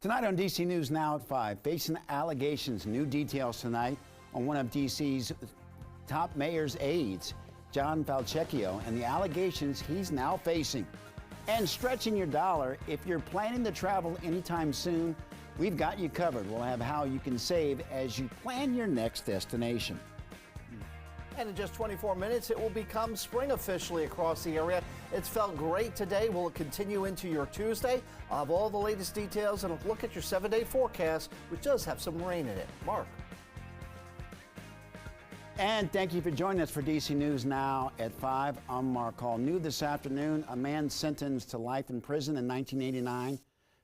Tonight on DC News Now at 5, facing allegations, new details tonight on one of DC's top mayor's aides, John Falcecchio, and the allegations he's now facing. And stretching your dollar, if you're planning to travel anytime soon, we've got you covered. We'll have how you can save as you plan your next destination. And in just 24 minutes, it will become spring officially across the area. It's felt great today. Will it continue into your Tuesday? I'll have all the latest details and a look at your 7-day forecast, which does have some rain in it. Mark. And thank you for joining us for DC News Now at 5. I'm Mark Hall. New this afternoon, a man sentenced to life in prison in 1989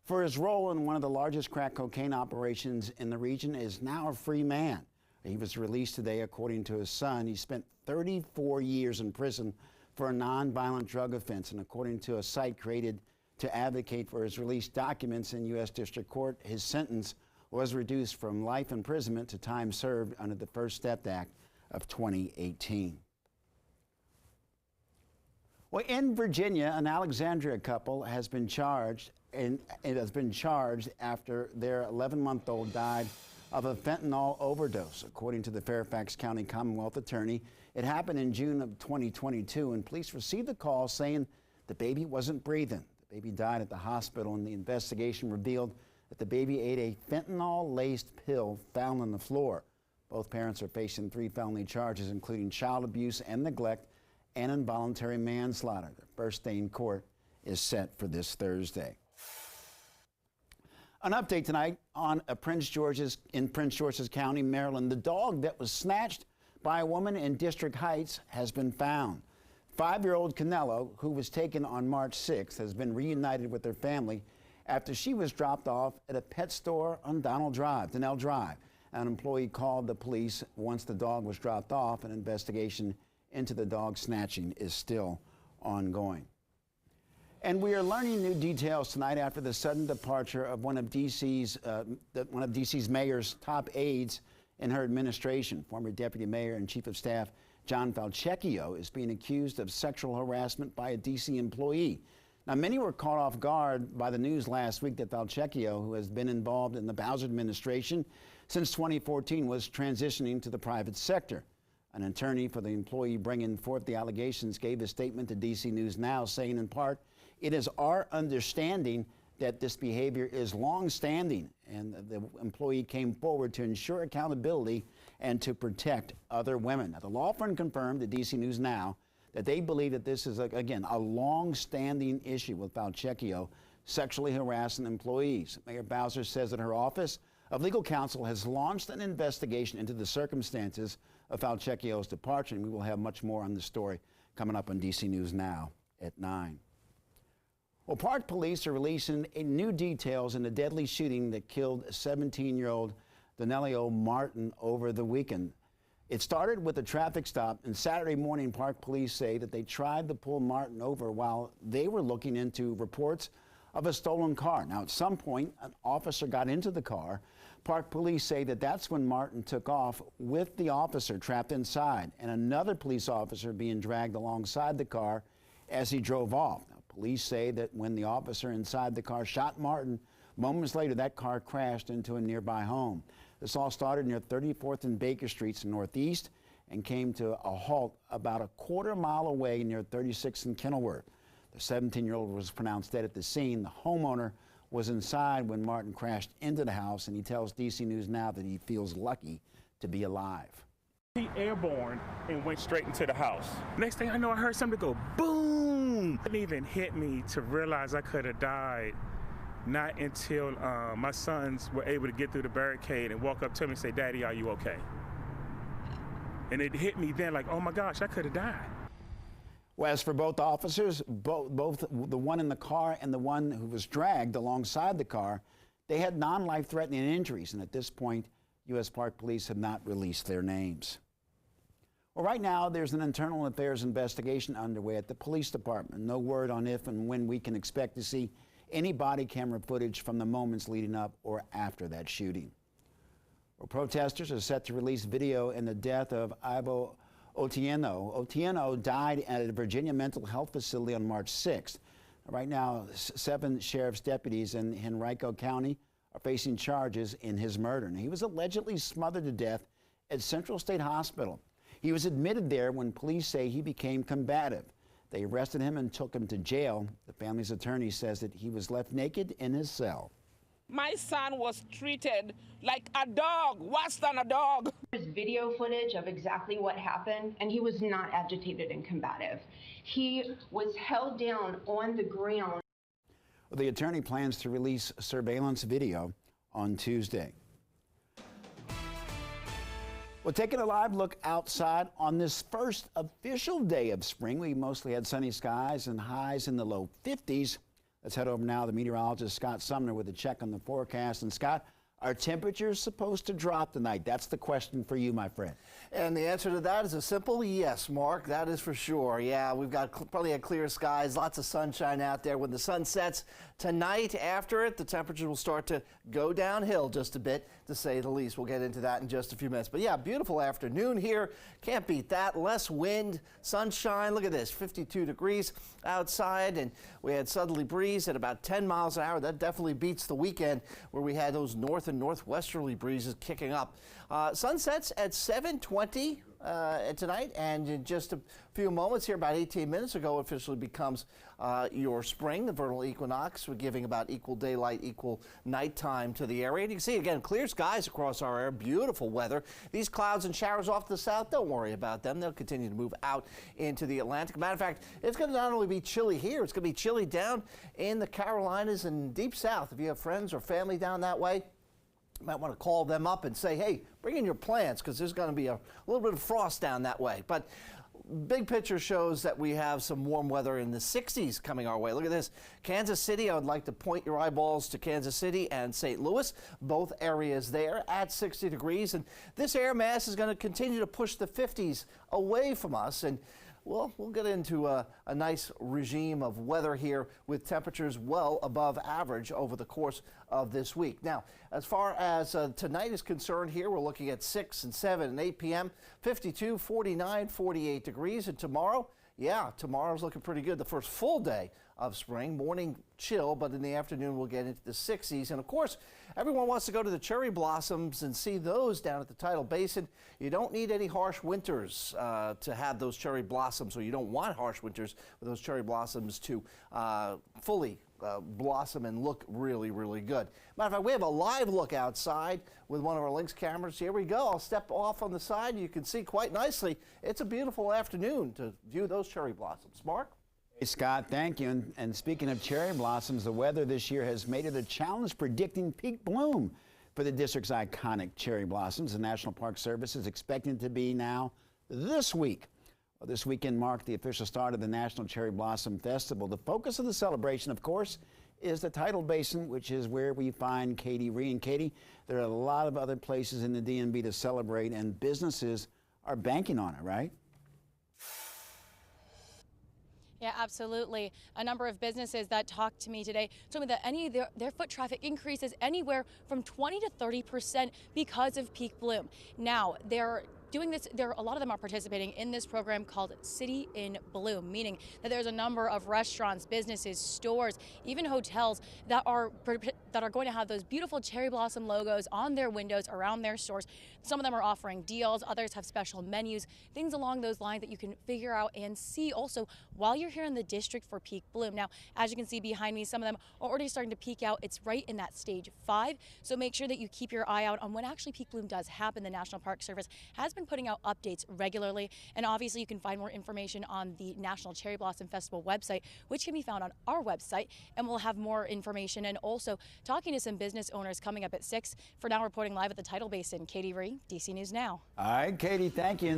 for his role in one of the largest crack cocaine operations in the region is now a free man. He was released today, according to his son. He spent 34 years in prison for a nonviolent drug offense, and according to a site created to advocate for his release documents in U.S. District Court, his sentence was reduced from life imprisonment to time served under the First Step Act of 2018. Well, in Virginia, an Alexandria couple has been charged, and it has been charged after their 11-month-old died of a fentanyl overdose, according to the Fairfax County Commonwealth Attorney. It happened in June of 2022, and police received a call saying the baby wasn't breathing. The baby died at the hospital, and the investigation revealed that the baby ate a fentanyl-laced pill found on the floor. Both parents are facing 3 felony charges, including child abuse and neglect and involuntary manslaughter. Their first day in court is set for this Thursday. An update tonight on Prince George's County, Maryland. The dog that was snatched by a woman in District Heights has been found. 5-year-old Canelo, who was taken on March 6th, has been reunited with her family after she was dropped off at a pet store on Donnell Drive. An employee called the police once the dog was dropped off. An investigation into the dog snatching is still ongoing. And we are learning new details tonight after the sudden departure of one of DC's mayor's top aides in her administration. Former Deputy Mayor and Chief of Staff John Falcecchio is being accused of sexual harassment by a DC employee. Now, many were caught off guard by the news last week that Falcecchio, who has been involved in the Bowser administration since 2014, was transitioning to the private sector. An attorney for the employee bringing forth the allegations gave a statement to DC News Now, saying in part, "It is our understanding that this behavior is long-standing," and the employee came forward to ensure accountability and to protect other women. Now, the law firm confirmed to DC News Now that they believe that this is, again, a long-standing issue with Falcecchio sexually harassing employees. Mayor Bowser says that her Office of Legal Counsel has launched an investigation into the circumstances of Falcecchio's departure, and we will have much more on the story coming up on DC News Now at 9. Well, Park police are releasing new details in the deadly shooting that killed 17-year-old Danelio Martin over the weekend. It started with a traffic stop, and Saturday morning, Park police say that they tried to pull Martin over while they were looking into reports of a stolen car. Now, at some point, an officer got into the car. Park police say that that's when Martin took off with the officer trapped inside and another police officer being dragged alongside the car as he drove off. Now, police say that when the officer inside the car shot Martin, moments later that car crashed into a nearby home. This all started near 34th and Baker Streets northeast and came to a halt about a quarter-mile away near 36th and Kenilworth. The 17-year-old was pronounced dead at the scene. The homeowner was inside when Martin crashed into the house, and he tells DC News Now that he feels lucky to be alive. He airborne and went straight into the house. Next thing I know, I heard something go boom. It didn't even hit me to realize I could have died. Not until my sons were able to get through the barricade and walk up to me and say, "Daddy, are you okay?" And it hit me then like, oh my gosh, I could have died. Well, as for both officers, both the one in the car and the one who was dragged alongside the car, they had non-life-threatening injuries, and at this point, U.S. Park Police have not released their names. Well, right now, there's an internal affairs investigation underway at the police department. No word on if and when we can expect to see any body camera footage from the moments leading up or after that shooting. Well, protesters are set to release video in the death of Ivo Otieno. Otieno died at a Virginia mental health facility on March 6th. Right now, 7 sheriff's deputies in Henrico County are facing charges in his murder. And he was allegedly smothered to death at Central State Hospital. He was admitted there when police say he became combative. They arrested him and took him to jail. The family's attorney says that he was left naked in his cell. My son was treated like a dog, worse than a dog. There's video footage of exactly what happened, and he was not agitated and combative. He was held down on the ground. The attorney plans to release surveillance video on Tuesday. Well, taking a live look outside on this first official day of spring. We mostly had sunny skies and highs in the low 50s. Let's head over now to the meteorologist Scott Sumner with a check on the forecast. And Scott, are temperatures supposed to drop tonight? That's the question for you, my friend. And the answer to that is a simple yes, Mark. That is for sure. Yeah, we've got plenty of clear skies, lots of sunshine out there. When the sun sets tonight, after it, the temperature will start to go downhill just a bit, to say the least. We'll get into that in just a few minutes. But yeah, beautiful afternoon here. Can't beat that. Less wind, sunshine. Look at this, 52 degrees outside, and we had southerly breeze at about 10 miles an hour. That definitely beats the weekend where we had those north and northwesterly breezes kicking up. Sunsets at 7:20 tonight, and in just a few moments here, about 18 minutes ago, officially becomes your spring. The vernal equinox. We're giving about equal daylight, equal nighttime to the area. And you can see again clear skies across our area, beautiful weather. These clouds and showers off to the south, don't worry about them. They'll continue to move out into the Atlantic. Matter of fact, it's going to not only be chilly here, it's going to be chilly down in the Carolinas and deep south. If you have friends or family down that way, you might want to call them up and say, hey, bring in your plants, because there's going to be a little bit of frost down that way. But big picture shows that we have some warm weather in the 60s coming our way. Look at this. Kansas City, I would like to point your eyeballs to Kansas City and St. Louis. Both areas there at 60 degrees. And this air mass is going to continue to push the 50s away from us. And well, we'll get into a nice regime of weather here with temperatures well above average over the course of this week. Now, as far as tonight is concerned here, we're looking at 6 and 7 and 8 p.m., 52, 49, 48 degrees. And tomorrow, yeah, tomorrow's looking pretty good. The first full day of spring. Morning chill, but in the afternoon we'll get into the 60s. And of course, everyone wants to go to the cherry blossoms and see those down at the Tidal Basin. You don't need any harsh winters to have those cherry blossoms, or you don't want harsh winters for those cherry blossoms to fully blossom and look really, really good. Matter of fact, we have a live look outside with one of our Lynx cameras. Here we go. I'll step off on the side. You can see quite nicely. It's a beautiful afternoon to view those cherry blossoms. Mark? Hey, Scott, thank you. And speaking of cherry blossoms, the weather this year has made it a challenge predicting peak bloom for the district's iconic cherry blossoms. The National Park Service is expecting to be now this week. Well, this weekend marked the official start of the National Cherry Blossom Festival. The focus of the celebration, of course, is the Tidal Basin, which is where we find Katie Ree. And Katie, there are a lot of other places in the DMV to celebrate, and businesses are banking on it, right? Yeah, absolutely. A number of businesses that talked to me today told me that any of their foot traffic increases anywhere from 20 to 30% because of peak bloom. Now, they're doing this, a lot of them are participating in this program called City in Bloom, meaning that there's a number of restaurants, businesses, stores, even hotels that are going to have those beautiful cherry blossom logos on their windows around their stores. Some of them are offering deals, others have special menus, things along those lines that you can figure out and see also while you're here in the district for peak bloom. Now, as you can see behind me, some of them are already starting to peak out. It's right in that stage 5, so make sure that you keep your eye out on when actually peak bloom does happen. The National Park Service has been putting out updates regularly, and obviously you can find more information on the National Cherry Blossom Festival website, which can be found on our website, and we'll have more information and also talking to some business owners coming up at 6. For now, reporting live at the Tidal Basin, Katie Ree, DC News Now. All right, Katie, thank you.